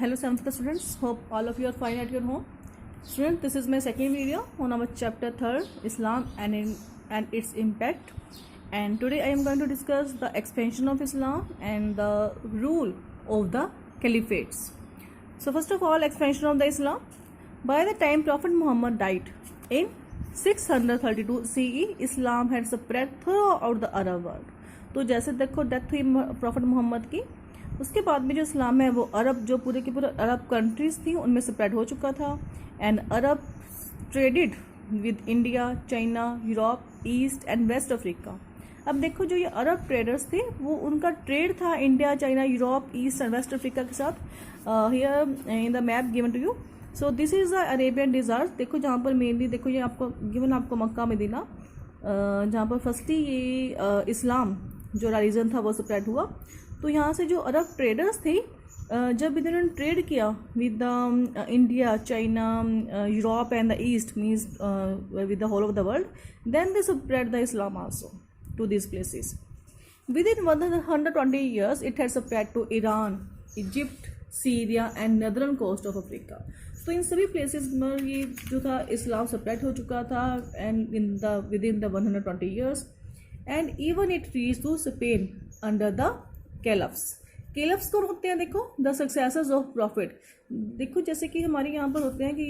Hello 7th students, hope all of you are fine at your home. Students, this is my second video on our chapter 3rd, Islam and its impact. And today I am going to discuss the expansion of Islam and the rule of the caliphates. So first of all, expansion of the Islam. By the time Prophet Muhammad died in 632 CE, Islam had spread throughout the Arab world. तो जैसे देखो death हुई profit Mohammad की, उसके बाद में जो इस्लाम है वो अरब जो पूरे के पूरे अरब कंट्रीज थी उनमें स्प्रेड हो चुका था. And Arab traded with India, China, Europe, east and waste Africa. अब देखो जो ये अरब ट्रेडर्स थे वो उनका ट्रेड था India, China, Europe, east and waste Africa के साथ. Here in the map given to you. So this is the Arabian desert. देखो जहाँ पर मेनली देखो ये आपको गिवन आपको मक्का मदीना, जहाँ पर फर्स्टली ये इस्लाम जो रिलीजन था वो स्प्रेड हुआ. तो यहाँ से जो अरब ट्रेडर्स थे जब इन्होंने ट्रेड किया with the India, China, Europe and the East means with the whole of the world, then they spread the Islam also to this places. Within 120 years it had spread to Iran, Egypt, Syria and northern coast of Africa. तो इन सभी places में ये जो था इस्लाम spread हो चुका था and within the 120 years and even it reached to Spain under the caliphs. कैलफ्स कौन होते हैं? देखो द सक्सेसर्स ऑफ प्रॉफिट. देखो जैसे कि हमारे यहाँ पर होते हैं कि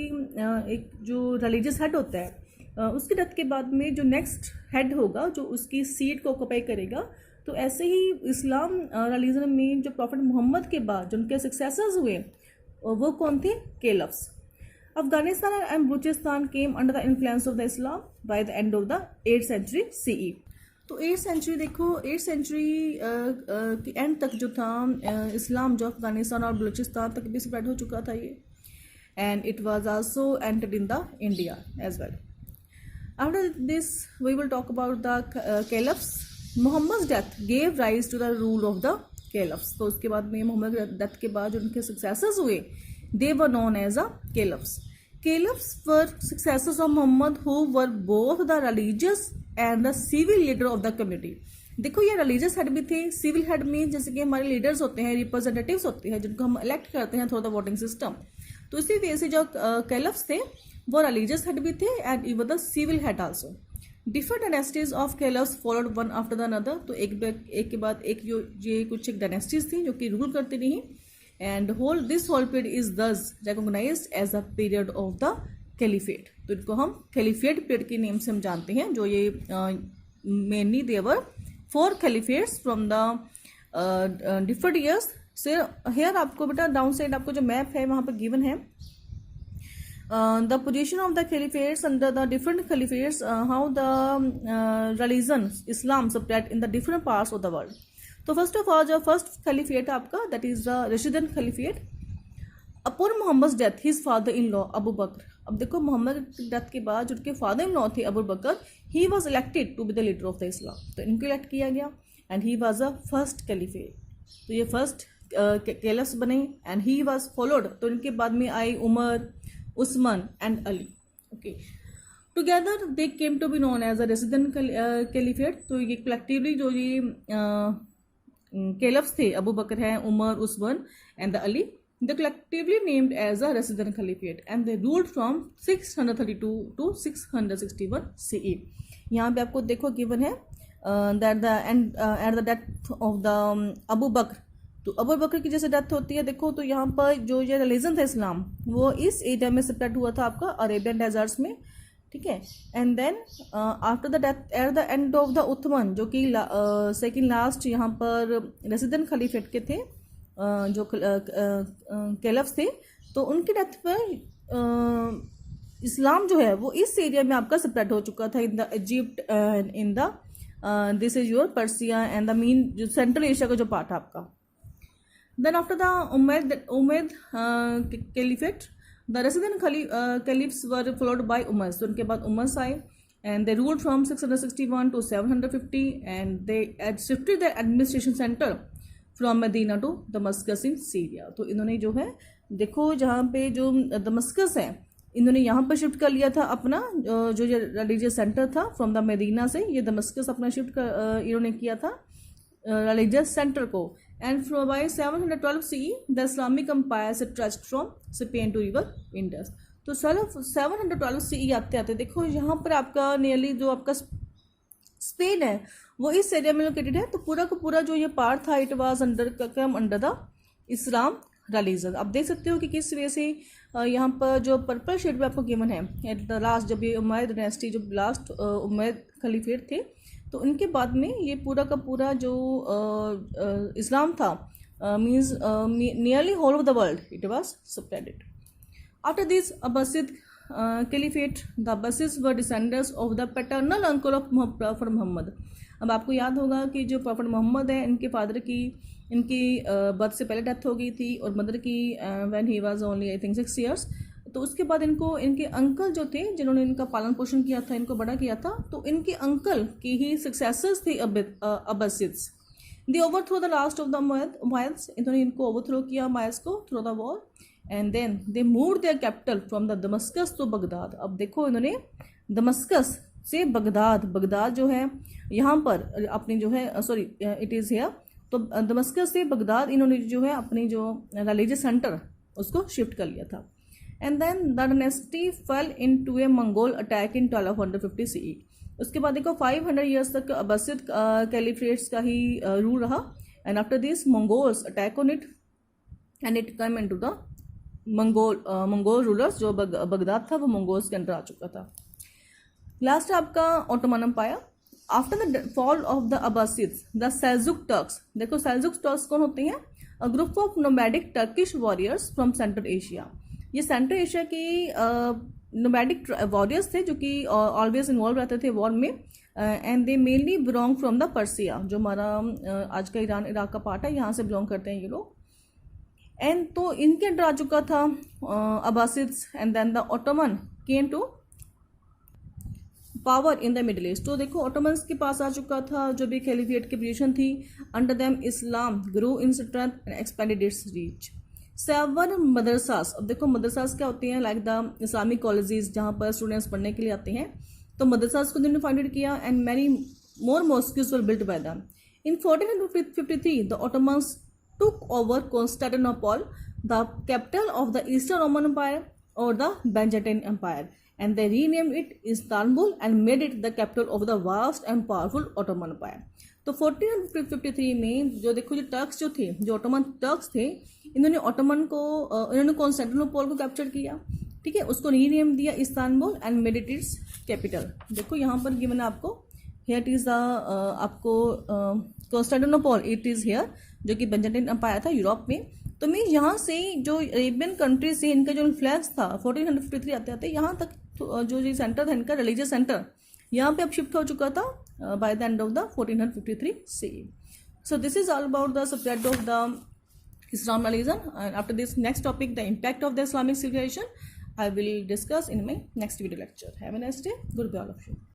एक जो रिलीजियस हेड होता है उसकी डेथ के बाद में जो नेक्स्ट हेड होगा जो उसकी सीट को ऑक्यूपाई करेगा, तो ऐसे ही इस्लाम रिलीजन में जो प्रॉफिट मोहम्मद के बाद जो उनके सक्सेसर्स हुए वो कौन थे? Caliphs. Afghanistan and Balochistan came under the influence of the Islam by the end of the 8th century CE. तो 8th century देखो 8th century के एंड तक जो था इस्लाम जो अफगानिस्तान और बलूचिस्तान तक भी स्प्रेड हो चुका था ये. And it was also entered in the India as well. After this we will talk about the caliphs. Muhammad death gave rise to the rule of the caliphs. तो उसके बाद में मोहम्मद डेथ के बाद जो उनके सक्सेसर्स हुए they were known as a caliphs. Caliphs were successors of Muhammad who were both the religious and the civil leader of the community. देखो ये रिलीजियस हेड भी थे, सिविल हेड में जैसे कि हमारे लीडर्स होते हैं, रिप्रेजेंटेटिव्स होते हैं जिनको हम इलेक्ट करते हैं थ्रू द वोटिंग सिस्टम. तो इसी वजह से जो कैलफ्स थे वो रिलीजियस हेड भी थे and even the civil head also. Different dynasties of caliphs followed one after the another. तो एक के बाद एक जो ये कुछ एक डायनेस्टीज थी जो कि रूल करती रही. And this whole period is thus recognized as a period of the caliphate. तो इनको हम caliphate period के नेम से हम जानते हैं. जो ये mainly they were 4 caliphates from the different years. So here आपको बेटा डाउन साइड आपको जो मैप है वहाँ पर given है the position of the caliphates under the different caliphates, how the religion Islam spread in the different parts of the world. तो first of all जो फर्स्ट खलीफेट आपका that is the Rashidun caliphate. Upon Muhammad death his father in law Abu Bakr. अब देखो Mohammad death के बाद जो उनके father in law थे Abu Bakr, he was elected to be the leader of the Islam. तो इनको इलेक्ट किया गया and he was a first caliphate. तो ये फर्स्ट कैलफ्स बने एंड ही वाज फॉलोड. तो इनके बाद में आए Umar, Usman and Ali. Okay, together they came to be known as a resident caliphate. तो ये कलेक्टिवली जो ये कैलफ्स थे अबू बकर हैं, Umar, Usman and the Ali, they collectively named as a resident caliphate and they ruled from 632 to 661 CE. यहाँ पे आपको देखो गिवन है that the and at the death of the Abu बकर. तो अबू बकर की जैसे डेथ होती है देखो, तो यहाँ पर जो ये रिलीजन था इस्लाम वो इस एरिया में स्प्रेड हुआ था आपका अरेबियन डेजर्ट्स में. ठीक है. And then after the death at the end of the Uthman जो कि सेकेंड लास्ट यहाँ पर रेसिडेंट खलीफेट के थे जो कैलफ्स थे, तो उनकी डेथ पर इस्लाम जो है वो इस एरिया में आपका स्प्रेड हो चुका था in the Egypt and in the this is your Persia and the mean जो सेंट्रल एशिया का जो पार्ट है आपका. Then after the Umayyad caliphate the resident caliphs were followed by Umayyads. तो उनके बाद उमय्यद आए and they ruled from 661 to 750 and they had shifted their administration center from Medina to Damascus in Syria. तो इन्होंने जो है देखो जहाँ पे जो दमस्कस है इन्होंने यहाँ पर शिफ्ट कर लिया था अपना जो ये रिलीजियस सेंटर था फ्रॉम द मदीना से. ये दमस्कस अपना शिफ्ट इन्होंने किया था रिलीजियस सेंटर को and from by 712 CE the Islamic empire stretched from Spain to river Indus. तो 712 CE आते आते देखो यहाँ पर आपका नियरली जो आपका स्पेन है वो इस एरिया में लोकेटेड है। तो पूरा का पूरा जो ये पार्ट था it was under the Islam religion. आप देख सकते हो कि किस वजह से यहाँ पर जो पर्पल शेड में आपको गिवन है एट द लास्ट, जब ये उमैयद डायनेस्टी जो लास्ट उमैयद खलीफेट थे तो उनके बाद में ये पूरा का पूरा जो इस्लाम था means nearly whole of the world it was spreaded. After this Abbasid caliphate, the Abbasids were descendants of the paternal uncle of Prophet Muhammad। अब आपको याद होगा कि जो प्रॉफिट मोहम्मद है इनके फादर की इनकी बर्थ से पहले डेथ हो गई थी और मदर की when he was only I think 6 years। तो उसके बाद इनको इनके अंकल जो थे जिन्होंने इनका पालन पोषण किया था, इनको बड़ा किया था, तो इनके अंकल की ही सक्सेसर्स थे Abbasids. They overthrow the last of the Umayyads, इन्होंने इनको ओवरथ्रो किया उमैयद्स को through the war and then they moved their capital from the Damascus to Baghdad. अब देखो इन्होंने दमस्कस से बगदाद जो है यहाँ पर अपनी जो है सॉरी इट इज़ हियर, तो दमस्कस से बगदाद इन्होंने जो है अपनी जो रिलीजियस सेंटर उसको शिफ्ट कर लिया था। And then the dynasty fell into a Mongol attack in 1250 CE। उसके बाद देखो 500 ईयर्स तक अब्बासिद कैलिफेट्स का ही रूल रहा and after this Mongols attack on it and it come into the Mongol rulers. जो बगदाद था वो मंगोल्स के अंदर आ चुका था। लास्ट आपका Ottoman empire. After the fall of the Abbasids the Seljuk Turks, देखो सेल्जुक टर्क्स कौन होते हैं? A group of nomadic Turkish warriors from central Asia. ये सेंट्रल एशिया की नोमैडिक वॉरियर्स थे जो कि ऑलवेज इन्वॉल्व रहते थे वॉर में and they mainly belong from the Persia, जो हमारा आज का ईरान इराक का पार्ट है, यहाँ से बिलोंग करते हैं ये लोग। एंड तो इनके अंडर आ चुका था Abbasids and then the Ottoman came to power in the Middle East. तो देखो ऑटोमन्स के पास आ चुका था जो भी खलीफेट की पोजीशन थी। Under them Islam grow in strength and expanded it's reach. 7 मदरसास। अब देखो मदरसास क्या होती हैं? लाइक द इस्लामिक कॉलेजेस जहाँ पर स्टूडेंट्स पढ़ने के लिए आते हैं, तो मदरसास को जिन्होंने फाउंडेड किया and many more mosques were built by them. In 1453 the Ottomans took over Constantinople, the capital of the Eastern Roman Empire or the Byzantine Empire, and they renamed it Istanbul and made it the capital of the vast and powerful Ottoman Empire। तो 1453 में जो देखो जो Turks जो थे, जो Ottoman Turks थे, इन्होंने ऑटोमन को इन्होंने कॉन्स्टेंटिनोपल को कैप्चर किया, ठीक है, उसको रीनेम दिया Istanbul and made it it's capital. देखो यहाँ पर गिवन है आपको, हियर इट इज द आपको कॉन्स्टेंटिनोपल इट इज हियर, जो कि बाइजेंटाइन एम्पायर था यूरोप में। तो मीन यहाँ से जो अरेबियन कंट्री से इनका जो इन्फ्लुएंस था 1453 आते आते यहाँ तक जो ये सेंटर था इनका रिलीजियस सेंटर, यहाँ पे अब शिफ्ट हो चुका था bye the end of the 1453 CE। So this is all about the spread of the Islam religion, and after this next topic, the impact of the Islamic civilization, I will discuss in my next video lecture. Have a nice day. Goodbye all of you.